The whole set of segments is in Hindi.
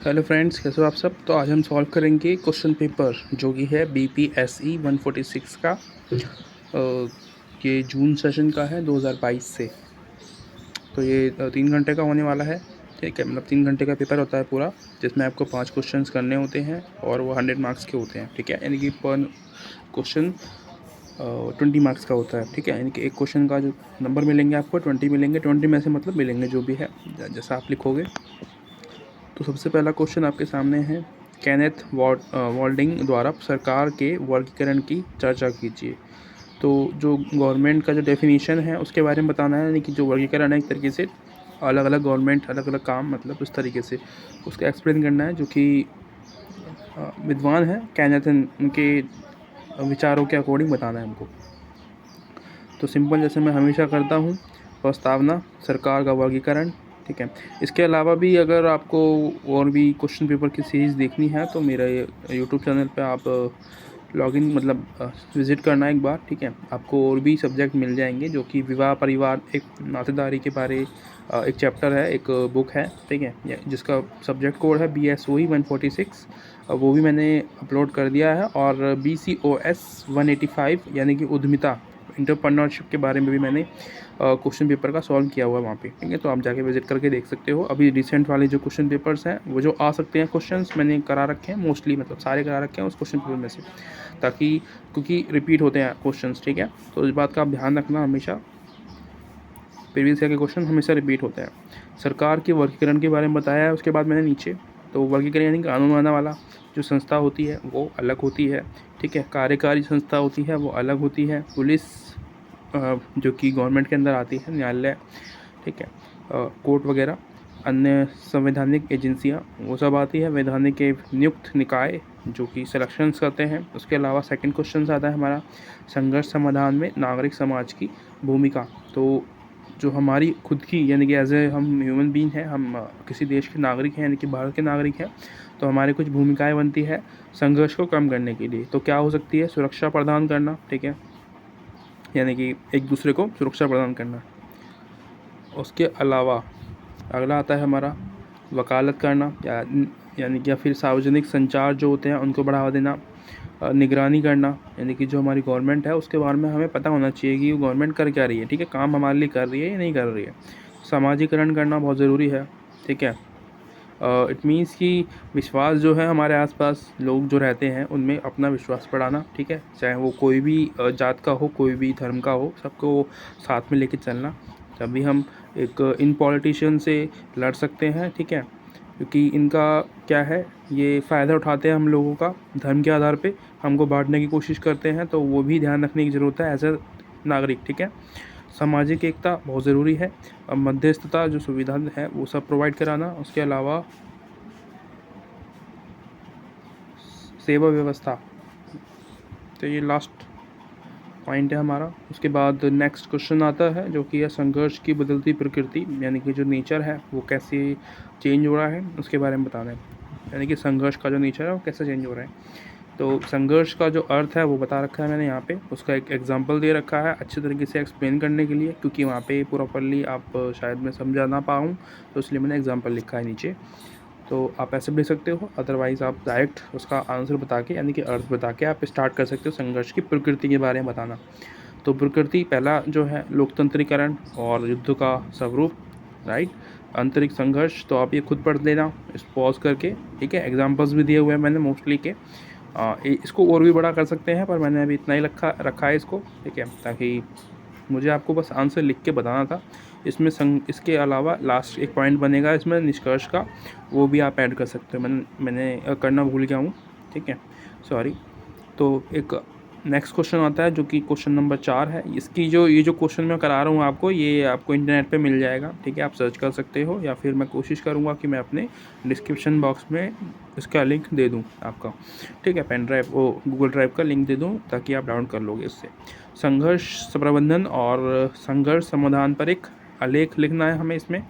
हेलो फ्रेंड्स, कैसे हो आप सब। तो आज हम सॉल्व करेंगे क्वेश्चन पेपर जो कि है BPSE 146 का। ये जून सेशन का है 2022 से। तो ये 3 घंटे का होने वाला है। ठीक है, मतलब 3 घंटे का पेपर होता है पूरा, जिसमें आपको 5 क्वेश्चंस करने होते हैं और वो 100 मार्क्स के होते हैं। ठीक है, यानी कि पर क्वेश्चन 20 मार्क्स का होता है। ठीक है, यानी कि एक क्वेश्चन का जो नंबर मिलेंगे आपको 20 मिलेंगे। 20 में से मतलब मिलेंगे जो भी है, जैसा आप लिखोगे। तो सबसे पहला क्वेश्चन आपके सामने है, केनेथ वॉल्डिंग द्वारा सरकार के वर्गीकरण की चर्चा कीजिए। तो जो गवर्नमेंट का जो डेफिनेशन है उसके बारे में बताना है, यानी कि जो वर्गीकरण है एक तरीके से अलग अलग गवर्नमेंट अलग अलग काम, मतलब उस तरीके से उसका एक्सप्लेन करना है। जो कि विद्वान है कैनेथन, उनके विचारों के अकॉर्डिंग बताना है हमको। तो सिंपल जैसे मैं हमेशा करता हूँ, प्रस्तावना, सरकार का वर्गीकरण। ठीक है, इसके अलावा भी अगर आपको और भी क्वेश्चन पेपर की सीरीज़ देखनी है तो मेरे यूट्यूब चैनल पे आप लॉगिन मतलब विज़िट करना एक बार। ठीक है, आपको और भी सब्जेक्ट मिल जाएंगे, जो कि विवाह परिवार एक नातेदारी के बारे एक चैप्टर है, एक बुक है। ठीक है, जिसका सब्जेक्ट कोड है BSOE 146। वो भी मैंने अपलोड कर दिया है। और BCOS 185 यानी कि उद्यमिता, इंटरप्रेन्योरशिप के बारे में भी मैंने क्वेश्चन पेपर का सॉल्व किया हुआ है वहाँ पे। ठीक है, तो आप जाके विजिट करके देख सकते हो। अभी रिसेंट वाले जो क्वेश्चन पेपर्स हैं, वो जो आ सकते हैं क्वेश्चंस, मैंने करा रखे हैं मोस्टली, मतलब सारे करा रखे हैं उस क्वेश्चन पेपर में से, ताकि क्योंकि रिपीट होते हैं क्वेश्चंस। ठीक है, तो इस बात का आप ध्यान रखना हमेशा, प्रीवियस ईयर के क्वेश्चन हमेशा रिपीट होते हैं। सरकार के वर्गीकरण के बारे में बताया है। उसके बाद मैंने नीचे, तो वर्गीकरण यानी कानून बनाने वाला जो संस्था होती है वो अलग होती है। ठीक है, कार्यकारी संस्था होती है वो अलग होती है। पुलिस जो कि गवर्नमेंट के अंदर आती है, न्यायालय। ठीक है, कोर्ट वगैरह, अन्य संवैधानिक एजेंसियां वो सब आती है। वैधानिक के नियुक्त निकाय जो कि सिलेक्शंस करते हैं। उसके अलावा सेकंड क्वेश्चन आता है हमारा, संघर्ष समाधान में नागरिक समाज की भूमिका। तो जो हमारी खुद की, यानी कि एज ए हम ह्यूमन बीइंग हैं, हम किसी देश के नागरिक हैं, यानी कि भारत के नागरिक हैं, तो हमारी कुछ भूमिकाएं बनती है संघर्ष को कम करने के लिए। तो क्या हो सकती है, सुरक्षा प्रदान करना। ठीक है, यानी कि एक दूसरे को सुरक्षा प्रदान करना। उसके अलावा अगला आता है हमारा वकालत करना, यानी कि या फिर सार्वजनिक संचार जो होते हैं उनको बढ़ावा देना। निगरानी करना, यानी कि जो हमारी गवर्नमेंट है उसके बारे में हमें पता होना चाहिए कि वो गवर्नमेंट कर क्या रही है। ठीक है, काम हमारे लिए कर रही है या नहीं कर रही है। सामाजिकरण करना बहुत ज़रूरी है। ठीक है, इट मीन्स कि विश्वास जो है, हमारे आसपास लोग जो रहते हैं उनमें अपना विश्वास बढ़ाना। ठीक है, चाहे वो कोई भी जात का हो, कोई भी धर्म का हो, सबको साथ में लेके चलना, तभी हम एक इन पॉलिटिशियन से लड़ सकते हैं। ठीक है, क्योंकि इनका क्या है, ये फ़ायदा उठाते हैं हम लोगों का, धर्म के आधार पे हमको बांटने की कोशिश करते हैं। तो वो भी ध्यान रखने की ज़रूरत है एज ए नागरिक। ठीक है, सामाजिक एकता बहुत ज़रूरी है। मध्यस्थता जो सुविधा है वो सब प्रोवाइड कराना। उसके अलावा सेवा व्यवस्था, तो ये लास्ट पॉइंट है हमारा। उसके बाद नेक्स्ट क्वेश्चन आता है जो कि है संघर्ष की बदलती प्रकृति, यानी कि जो नेचर है वो कैसे चेंज हो रहा है उसके बारे में बताना है। यानी कि संघर्ष का जो नेचर है वो कैसे चेंज हो रहा है। तो संघर्ष का जो अर्थ है वो बता रखा है मैंने यहाँ पे। उसका एक एग्जांपल दे रखा है अच्छे तरीके से एक्सप्लेन करने के लिए, क्योंकि वहाँ पे प्रॉपरली आप शायद मैं समझा ना पाऊँ, तो इसलिए मैंने एग्जांपल लिखा है नीचे। तो आप ऐसे भी लिख सकते हो, अदरवाइज़ आप डायरेक्ट उसका आंसर बता के, यानी कि अर्थ बता के आप स्टार्ट कर सकते हो संघर्ष की प्रकृति के बारे में बताना। तो प्रकृति पहला जो है लोकतंत्रीकरण और युद्ध का स्वरूप, राइट। आंतरिक संघर्ष, तो आप ये खुद पढ़ लेना इस पॉज करके। ठीक है, एग्जांपल्स भी दिए हुए हैं मैंने मोस्टली के। इसको और भी बड़ा कर सकते हैं, पर मैंने अभी इतना ही रखा है इसको। ठीक है, ताकि मुझे आपको बस आंसर लिख के बताना था। इसमें इसके अलावा लास्ट एक पॉइंट बनेगा इसमें निष्कर्ष का, वो भी आप ऐड कर सकते हो। मैंने करना भूल गया हूँ। ठीक है, सॉरी। तो एक नेक्स्ट क्वेश्चन आता है जो कि क्वेश्चन नंबर 4 है। इसकी ये जो क्वेश्चन मैं करा रहा हूँ आपको, ये आपको इंटरनेट पे मिल जाएगा। ठीक है, आप सर्च कर सकते हो, या फिर मैं कोशिश करूँगा कि मैं अपने डिस्क्रिप्शन बॉक्स में इसका लिंक दे दूँ आपका। ठीक है, पेन ड्राइव वो गूगल ड्राइव का लिंक दे दूँ ताकि आप डाउनलोड कर लोगे इससे। संघर्ष प्रबंधन और संघर्ष समाधान पर एक आलेख लिखना है हमें इसमें,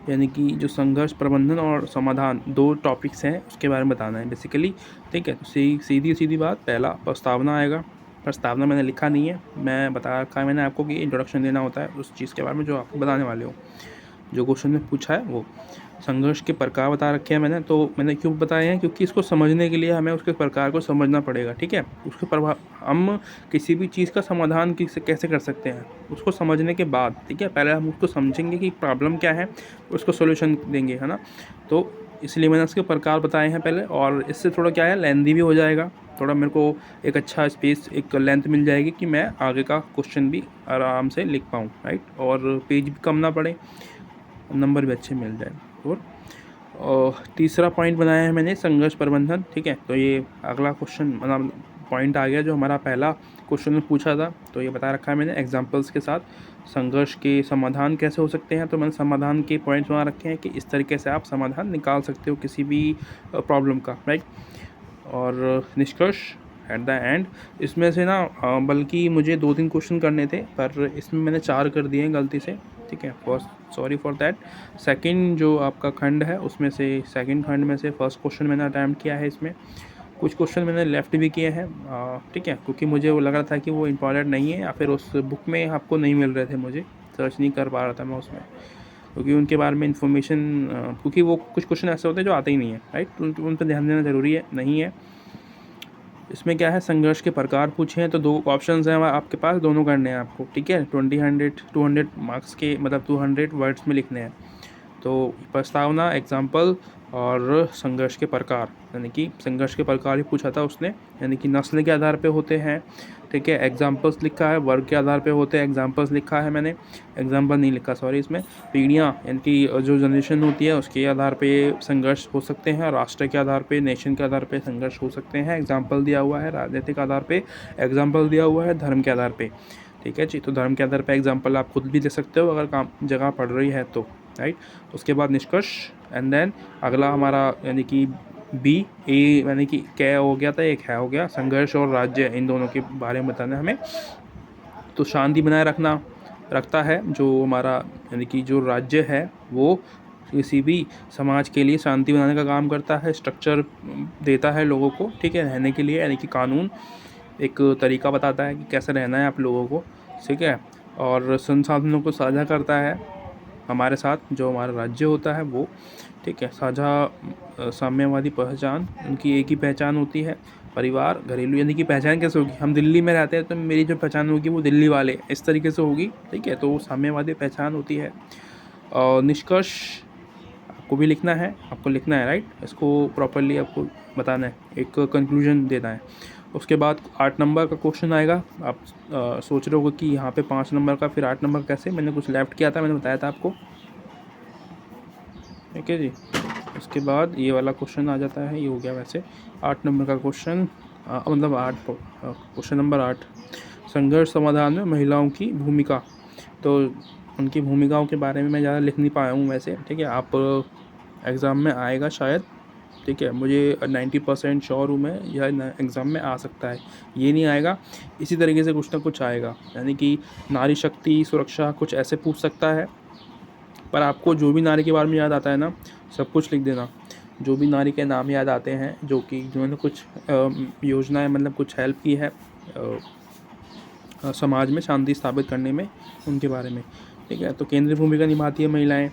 यानी कि जो संघर्ष प्रबंधन और समाधान दो टॉपिक्स हैं उसके बारे में बताना है बेसिकली। ठीक है, तो सीधी सीधी बात, पहला प्रस्तावना आएगा। प्रस्तावना मैंने लिखा नहीं है, मैं बता रखा है मैंने आपको कि इंट्रोडक्शन देना होता है उस चीज़ के बारे में जो आप बताने वाले हो, जो क्वेश्चन में पूछा है वो। संघर्ष के प्रकार बता रखे हैं मैंने। तो मैंने क्यों बताए हैं, क्योंकि इसको समझने के लिए हमें उसके प्रकार को समझना पड़ेगा, ठीक है। उसके प्रभाव, हम किसी भी चीज़ का समाधान कैसे कर सकते हैं उसको समझने के बाद, ठीक है। पहले हम उसको समझेंगे कि प्रॉब्लम क्या है, उसको सोल्यूशन देंगे, है ना। तो इसलिए मैंने उसके प्रकार बताए हैं पहले, और इससे थोड़ा क्या है, लेंथी भी हो जाएगा, थोड़ा मेरे को एक अच्छा स्पेस, एक लेंथ मिल जाएगी कि मैं आगे का क्वेश्चन भी आराम से लिख पाऊँ, राइट। और पेज भी कम ना पड़े, नंबर भी अच्छे मिल जाए। और तीसरा पॉइंट बनाया है मैंने, संघर्ष प्रबंधन, ठीक है। तो ये अगला क्वेश्चन मतलब पॉइंट आ गया जो हमारा पहला क्वेश्चन में पूछा था। तो ये बता रखा है मैंने एग्जांपल्स के साथ, संघर्ष के समाधान कैसे हो सकते हैं। तो मैंने समाधान के पॉइंट्स बना रखे हैं कि इस तरीके से आप समाधान निकाल सकते हो किसी भी प्रॉब्लम का, राइट। और निष्कर्ष एट द एंड, इसमें से ना बल्कि मुझे 2-3 क्वेश्चन करने थे, पर इसमें मैंने 4 कर दिए हैं गलती से, ठीक है। First, sorry for that. Second जो आपका खंड है उसमें से, सेकंड खंड में से फर्स्ट क्वेश्चन मैंने अटैम्प्ट किया है। इसमें कुछ क्वेश्चन मैंने लेफ़्ट भी किए हैं, ठीक है, क्योंकि मुझे वो लग रहा था कि वो इम्पॉर्टेंट नहीं है, या फिर उस बुक में आपको नहीं मिल रहे थे, मुझे सर्च नहीं कर पा रहा था मैं उसमें, क्योंकि उनके बारे में इन्फॉर्मेशन, क्योंकि वो कुछ क्वेश्चन ऐसे होते हैं जो आते ही नहीं है, राइट। उन पर ध्यान देना ज़रूरी है, नहीं है। इसमें क्या है, संघर्ष के प्रकार पूछे हैं, तो 2 ऑप्शंस हैं आपके पास, दोनों करने हैं आपको, ठीक है। 200 मार्क्स के, मतलब 200 वर्ड्स में लिखने हैं। तो प्रस्तावना, एग्जाम्पल और संघर्ष के प्रकार, यानी कि संघर्ष के प्रकार ही पूछा था उसने, यानी कि नस्ल के आधार पे होते हैं, ठीक है। एग्जाम्पल्स लिखा है, वर्ग के आधार पे होते हैं, एग्जाम्पल्स लिखा है मैंने, एग्जाम्पल नहीं लिखा, सॉरी। इसमें पीढ़ियाँ, यानी कि जो जनरेशन होती है उसके आधार पे संघर्ष हो सकते हैं, राष्ट्र के आधार पे, नेशन के आधार पे संघर्ष हो सकते हैं। एग्जाम्पल दिया हुआ है राजनीतिक आधार पे, एग्जाम्पल दिया हुआ है धर्म के आधार पे, ठीक है जी। तो धर्म के आधार पे एग्जाम्पल आप खुद भी दे सकते हो अगर काम जगह पड़ रही है तो, राइट। उसके बाद निष्कर्ष, एंड देन अगला हमारा यानी कि बी, ए यानी कि क्या हो गया था, एक है हो गया, संघर्ष और राज्य, इन दोनों के बारे में बताना हमें। तो शांति बनाए रखता है जो हमारा, यानी कि जो राज्य है वो किसी भी समाज के लिए शांति बनाने का काम करता है, स्ट्रक्चर देता है लोगों को, ठीक है, रहने के लिए, यानी कि कानून एक तरीका बताता है कि कैसे रहना है आप लोगों को, ठीक है। और संसाधनों को साझा करता है हमारे साथ, जो हमारा राज्य होता है वो, ठीक है। साझा साम्यवादी पहचान, उनकी एक ही पहचान होती है, परिवार, घरेलू, यानी कि पहचान कैसे होगी, हम दिल्ली में रहते हैं तो मेरी जो पहचान होगी वो दिल्ली वाले, इस तरीके से होगी, ठीक है। तो साम्यवादी पहचान होती है। और निष्कर्ष आपको भी लिखना है, आपको लिखना है, राइट। इसको प्रॉपरली आपको बताना है, एक कंक्लूजन देना है। उसके बाद 8 नंबर का क्वेश्चन आएगा। आप सोच रहे हो कि यहाँ पे 5 नंबर का, फिर 8 नंबर कैसे, मैंने कुछ लेफ्ट किया था, मैंने बताया था आपको, ठीक है जी। उसके बाद ये वाला क्वेश्चन आ जाता है, ये हो गया वैसे 8 नंबर का क्वेश्चन, मतलब 8, क्वेश्चन नंबर 8, संघर्ष समाधान में महिलाओं की भूमिका। तो उनकी भूमिकाओं के बारे में मैं ज़्यादा लिख नहीं पाया हूँ वैसे, ठीक है। आप एग्ज़ाम में आएगा शायद, ठीक है, मुझे 90% श्योर हूँ मैं, यह एग्ज़ाम में आ सकता है, ये नहीं आएगा, इसी तरीके से कुछ ना कुछ आएगा, यानी कि नारी शक्ति सुरक्षा कुछ ऐसे पूछ सकता है। पर आपको जो भी नारी के बारे में याद आता है ना, सब कुछ लिख देना, जो भी नारी के नाम याद आते हैं जो कि जिन्होंने कुछ योजनाएं, मतलब कुछ हेल्प की है समाज में शांति स्थापित करने में, उनके बारे में, ठीक है। तो केंद्रीय भूमिका निभाती है महिलाएं,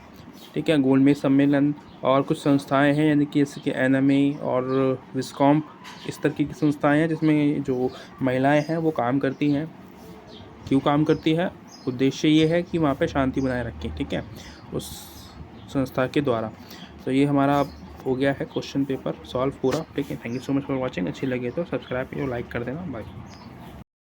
ठीक है। गोलमेज सम्मेलन और कुछ संस्थाएं हैं, यानी कि जैसे कि NMA और विस्कॉम्प, इस तरह की संस्थाएं हैं जिसमें जो महिलाएं हैं वो काम करती हैं। क्यों काम करती है, उद्देश्य ये है कि वहाँ पे शांति बनाए रखें, ठीक है, उस संस्था के द्वारा। तो ये हमारा हो गया है क्वेश्चन पेपर सॉल्व पूरा, ठीक है। Thank you so much for watching. अच्छी लगे तो सब्सक्राइब और लाइक कर देना। बाय।